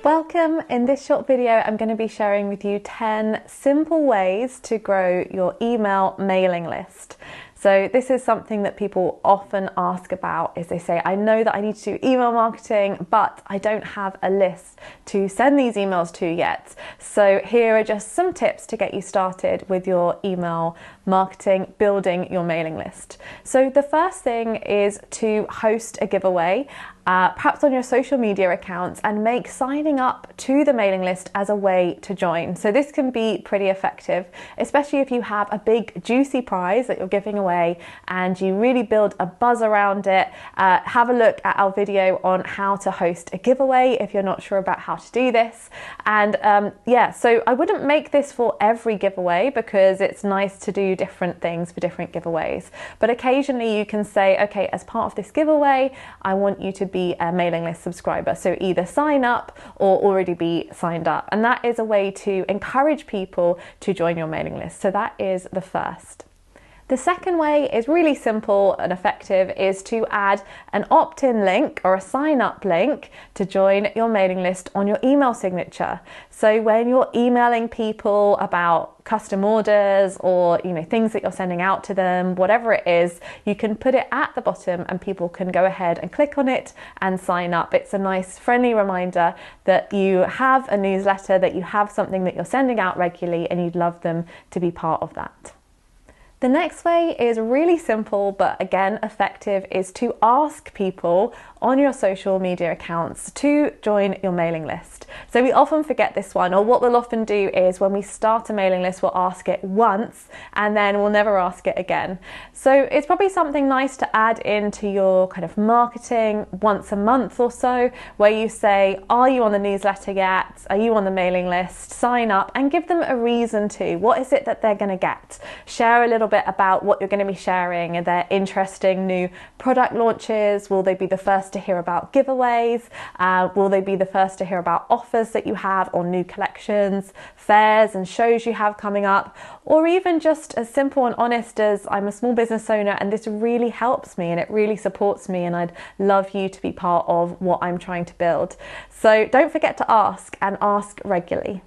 Welcome. In this short video, I'm going to be sharing with you 10 simple ways to grow your email mailing list. So this is something that people often ask about, is they say, I know that I need to do email marketing, but I don't have a list to send these emails to yet. So here are just some tips to get you started with your email marketing, building your mailing list. So the first thing is to host a giveaway, perhaps on your social media accounts, and make signing up to the mailing list as a way to join. So this can be pretty effective, especially if you have a big juicy prize that you're giving away and you really build a buzz around it. Have a look at our video on how to host a giveaway if you're not sure about how to do this. And so I wouldn't make this for every giveaway because it's nice to do different things for different giveaways. But occasionally you can say, okay, as part of this giveaway, I want you to be a mailing list subscriber. So either sign up or already be signed up. And that is a way to encourage people to join your mailing list. So that is the first. The second way is really simple and effective, is to add an opt-in link or a sign-up link to join your mailing list on your email signature. So when you're emailing people about custom orders or things that you're sending out to them, whatever it is, you can put it at the bottom and people can go ahead and click on it and sign up. It's a nice friendly reminder that you have a newsletter, that you have something that you're sending out regularly and you'd love them to be part of that. The next way is really simple, but again effective, is to ask people on your social media accounts to join your mailing list. So we often forget this one, or what we'll often do is when we start a mailing list, we'll ask it once and then we'll never ask it again. So it's probably something nice to add into your kind of marketing once a month or so, where you say, are you on the newsletter yet? Are you on the mailing list? Sign up and give them a reason to. What is it that they're going to get? Share a little bit about what you're going to be sharing. Are there interesting new product launches? Will they be the first to hear about giveaways? Will they be the first to hear about offers that you have on new collections, fairs and shows you have coming up? Or even just as simple and honest as, I'm a small business owner and this really helps me and it really supports me and I'd love you to be part of what I'm trying to build. So don't forget to ask, and ask regularly.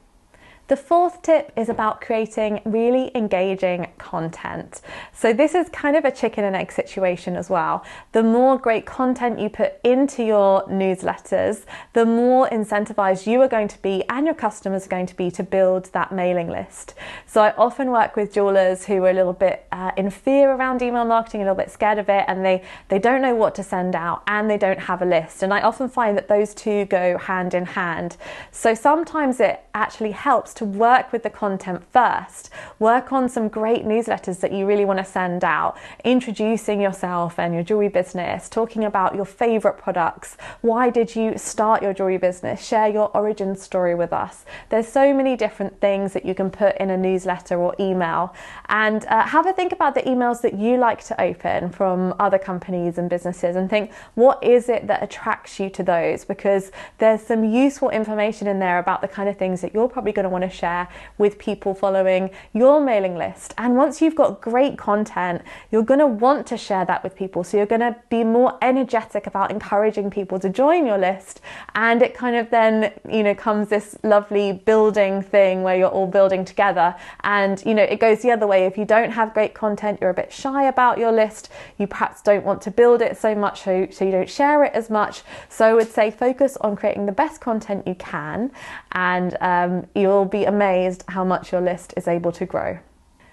The fourth tip is about creating really engaging content. So this is kind of a chicken and egg situation as well. The more great content you put into your newsletters, the more incentivized you are going to be and your customers are going to be to build that mailing list. So I often work with jewelers who are a little bit in fear around email marketing, a little bit scared of it, and they don't know what to send out and they don't have a list. And I often find that those two go hand in hand. So sometimes it actually helps to work with the content first. Work on some great newsletters that you really want to send out, introducing yourself and your jewelry business, talking about your favorite products. Why did you start your jewelry business? Share your origin story with us. There's so many different things that you can put in a newsletter or email. And have a think about the emails that you like to open from other companies and businesses, and think, what is it that attracts you to those? Because there's some useful information in there about the kind of things that you're probably going to want to share with people following your mailing list. And once you've got great content, you're going to want to share that with people. So you're going to be more energetic about encouraging people to join your list. And it kind of then, comes this lovely building thing where you're all building together. And, it goes the other way. If you don't have great content, you're a bit shy about your list. You perhaps don't want to build it so much, so you don't share it as much. So I would say focus on creating the best content you can, and you'll be amazed how much your list is able to grow.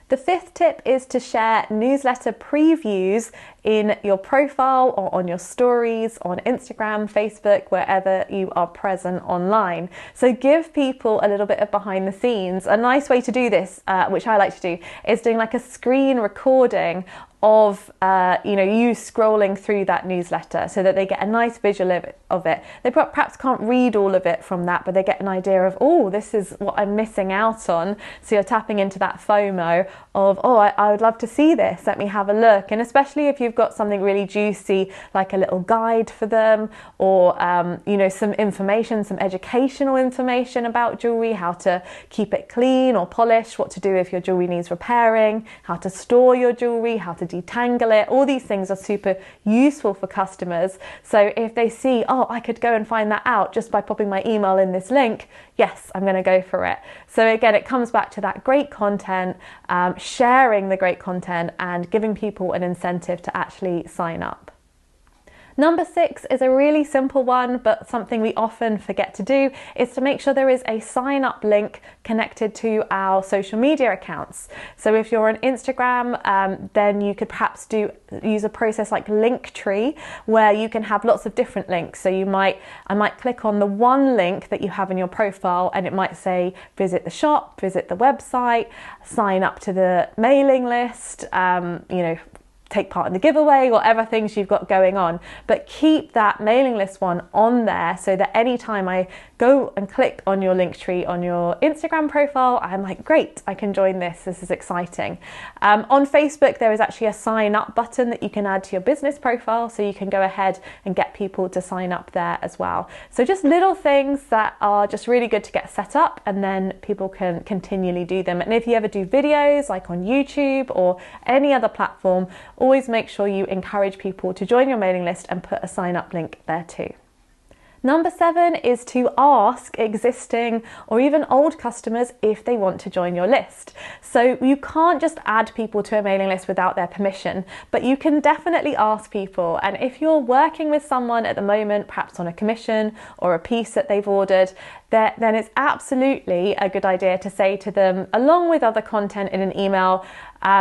The fifth tip is to share newsletter previews in your profile or on your stories on Instagram, Facebook, wherever you are present online. So give people a little bit of behind the scenes. A nice way to do this, which I like to do, is doing like a screen recording of you scrolling through that newsletter, so that they get a nice visual of it. They perhaps can't read all of it from that, but they get an idea of, oh, this is what I'm missing out on. So you're tapping into that FOMO of, oh, I would love to see this, let me have a look. And especially if you've you've got something really juicy, like a little guide for them, or you know, some information, some educational information about jewelry, how to keep it clean or polished, what to do if your jewelry needs repairing, how to store your jewelry, how to detangle it. All these things are super useful for customers. So if they see, oh, I could go and find that out just by popping my email in this link, yes, I'm going to go for it. So again, it comes back to that great content, sharing the great content and giving people an incentive to actually sign up. Number 6 is a really simple one, but something we often forget to do, is to make sure there is a sign up link connected to our social media accounts. So if you're on Instagram, then you could perhaps use a process like Linktree, where you can have lots of different links. So I might click on the one link that you have in your profile, and it might say visit the shop, visit the website, sign up to the mailing list, you know, take part in the giveaway, whatever things you've got going on. But keep that mailing list one on there, so that anytime I go and click on your Linktree on your Instagram profile, I'm like, great, I can join this is exciting. On Facebook, there is actually a sign up button that you can add to your business profile, so you can go ahead and get people to sign up there as well. So just little things that are just really good to get set up, and then people can continually do them. And if you ever do videos like on YouTube or any other platform, always make sure you encourage people to join your mailing list and put a sign up link there too. Number 7 is to ask existing or even old customers if they want to join your list. So you can't just add people to a mailing list without their permission, but you can definitely ask people. And if you're working with someone at the moment, perhaps on a commission or a piece that they've ordered, then it's absolutely a good idea to say to them, along with other content in an email,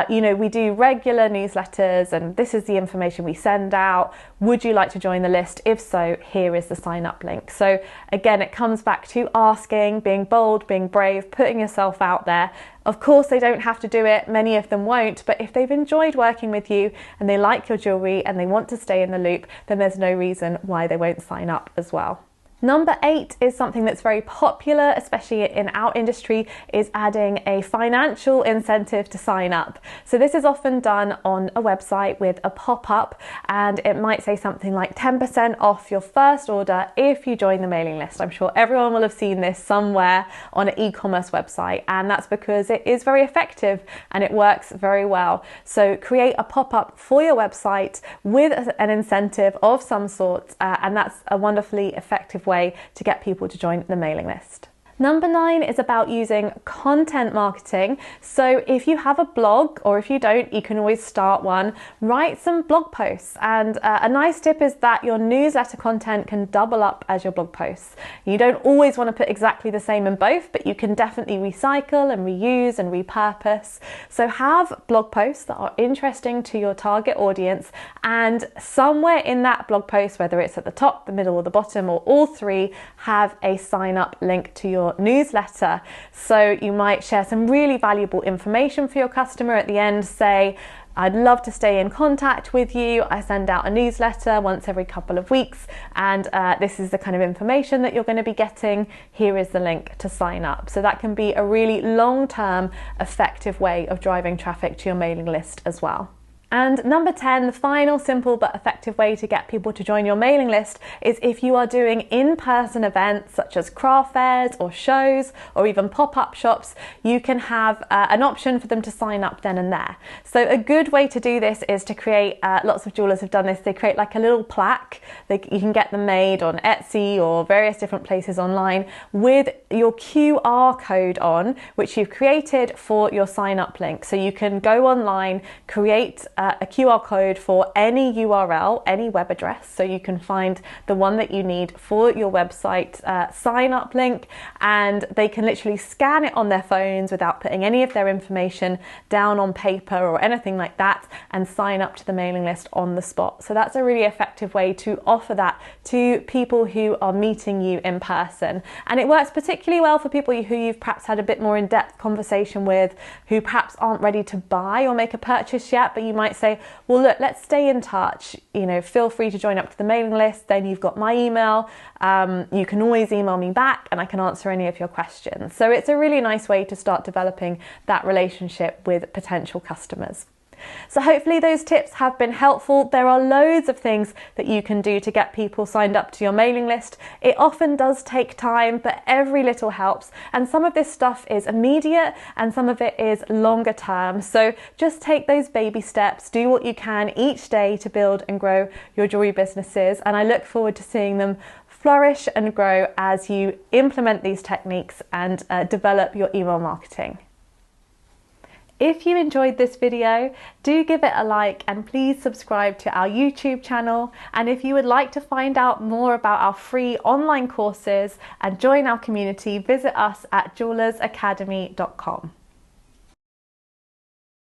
you know, we do regular newsletters and this is the information we send out. Would you like to join the list? If so, here is the sign up link. So again, it comes back to asking, being bold, being brave, putting yourself out there. Of course, they don't have to do it. Many of them won't, but if they've enjoyed working with you and they like your jewelry and they want to stay in the loop, then there's no reason why they won't sign up as well. Number 8 is something that's very popular, especially in our industry, is adding a financial incentive to sign up. So this is often done on a website with a pop-up, and it might say something like 10% off your first order if you join the mailing list. I'm sure everyone will have seen this somewhere on an e-commerce website, and that's because it is very effective and it works very well. So create a pop-up for your website with an incentive of some sort, and that's a wonderfully effective way to get people to join the mailing list. Number 9 is about using content marketing. So if you have a blog, or if you don't, you can always start one. Write some blog posts, and a nice tip is that your newsletter content can double up as your blog posts. You don't always want to put exactly the same in both, but you can definitely recycle and reuse and repurpose. So have blog posts that are interesting to your target audience, and somewhere in that blog post, whether it's at the top, the middle or the bottom, or all three, have a sign up link to your newsletter. So you might share some really valuable information for your customer at the end. Say, I'd love to stay in contact with you. I send out a newsletter once every couple of weeks, and this is the kind of information that you're going to be getting. Here is the link to sign up. So that can be a really long-term, effective way of driving traffic to your mailing list as well. And number 10, the final simple but effective way to get people to join your mailing list is if you are doing in-person events such as craft fairs or shows or even pop-up shops, you can have an option for them to sign up then and there. So a good way to do this is to create, lots of jewelers have done this, they create like a little plaque. You can get them made on Etsy or various different places online with your QR code on, which you've created for your sign up link. So you can go online, create a QR code for any URL, any web address, so you can find the one that you need for your website sign up link, and they can literally scan it on their phones without putting any of their information down on paper or anything like that, and sign up to the mailing list on the spot. So that's a really effective way to offer that to people who are meeting you in person. And it works particularly well for people who you've perhaps had a bit more in-depth conversation with, who perhaps aren't ready to buy or make a purchase yet, but you might say, well, look, let's stay in touch. You know, feel free to join up to the mailing list. Then you've got my email. You can always email me back and I can answer any of your questions. So it's a really nice way to start developing that relationship with potential customers. So hopefully those tips have been helpful. There are loads of things that you can do to get people signed up to your mailing list. It often does take time, but every little helps. And some of this stuff is immediate and some of it is longer term. So just take those baby steps, do what you can each day to build and grow your jewelry businesses. And I look forward to seeing them flourish and grow as you implement these techniques and develop your email marketing. If you enjoyed this video, do give it a like and please subscribe to our YouTube channel. And if you would like to find out more about our free online courses and join our community, visit us at jewellersacademy.com.